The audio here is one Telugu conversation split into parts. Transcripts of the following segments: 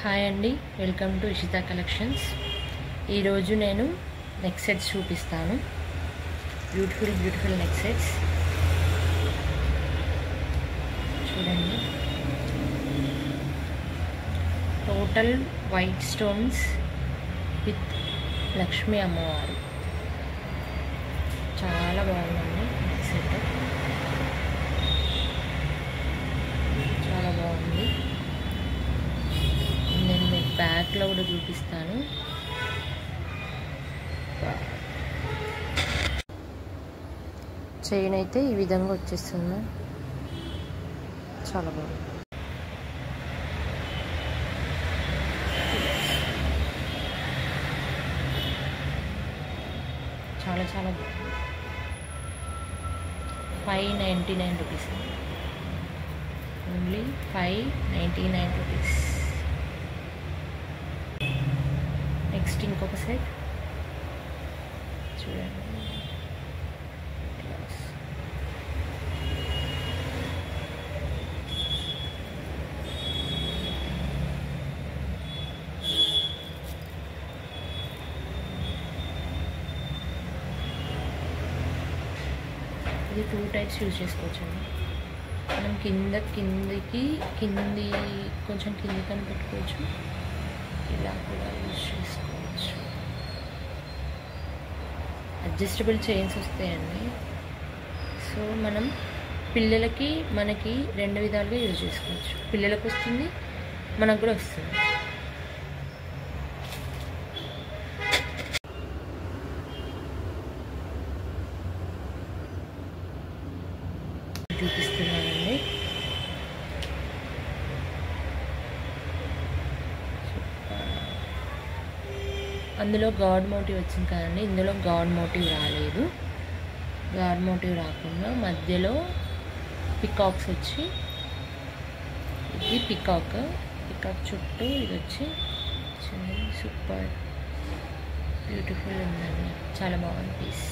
హాయ్ అండి, వెల్కమ్ టు ఇషితా కలెక్షన్స్. ఈరోజు నేను నెక్ సెట్స్ చూపిస్తాను. బ్యూటిఫుల్ నెక్ సెట్స్ చూడండి. Total white stones with Lakshmi అమ్మవారు. చాలా బాగుందండి నెక్ సెట్, చాలా బాగుంది. నేను మీకు బ్యాక్లో కూడా చూపిస్తాను. చైన్ అయితే ఈ విధంగా వచ్చేస్తుంది, చాలా బాగుంది. చాలా బాగుంది. 599 రూపీస్, ఓన్లీ 599 రూపీస్. నెక్స్ట్ ఇంకొక సెట్ చూడండి. ఇది 2 టైప్స్ యూజ్ చేసుకోవచ్చండి. మనం కింది కొంచెం కిందికని పెట్టుకోవచ్చు, ఇలా కూడా యూజ్ చేసుకోవచ్చు. అడ్జస్టబుల్ చైన్స్ వస్తాయండి. సో మనం పిల్లలకి మనకి 2 విధాలుగా యూజ్ చేసుకోవచ్చు. పిల్లలకు వస్తుంది, మనకు కూడా వస్తుంది. చూపిస్తున్నానండి. అందులో గాడ్ మోటివ్ వచ్చింది కదండి, ఇందులో గాడ్ మోటివ్ రాలేదు. గాడ్ మోటివ్ రాకుండా మధ్యలో పికాక్స్ వచ్చి, ఇది పికాక్ చుట్టూ ఇది వచ్చి సూపర్ బ్యూటిఫుల్ ఉందండి. చాలా బాగుంది పీస్.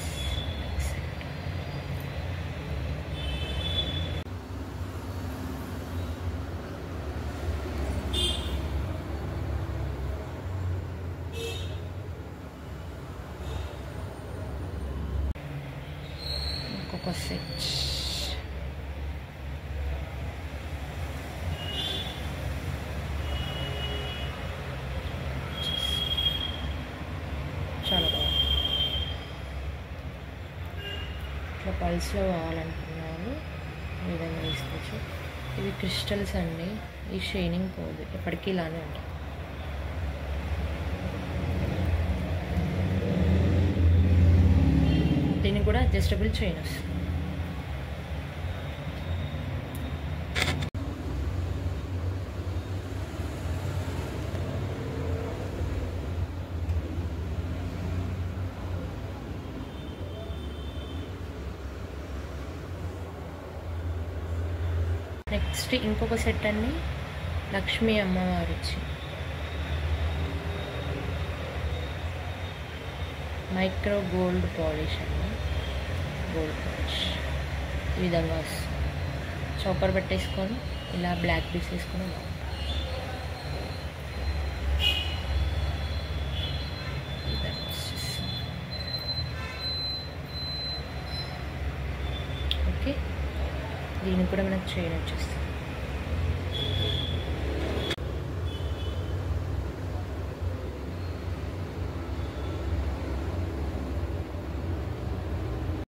ఇంకొక సెట్ చాలా బాగుంది. ఇట్లా పల్స్లో కావాలనుకున్నాను, ఈ విధంగా తీసుకోవచ్చు. ఇవి క్రిస్టల్స్ అండి, ఈ షైనింగ్ పోదు, ఎప్పటికీ ఇలానే ఉంటుంది. దీనికి కూడా అడ్జస్టబుల్ చైన్ వస్తుంది. నెక్స్ట్ ఇంకొక సెట్ అండి, లక్ష్మీ అమ్మవారు వచ్చి మైక్రో గోల్డ్ పాలిష్ అండి. గోల్డ్ పాలిష్ ఈ విధంగా వస్తుంది. చోకర్ పెట్టేసుకొని ఇలా బ్లాక్ పీస్ వేసుకొని ఓకే. దీనికి కూడా మనకు చైన్ వచ్చేస్తుంది.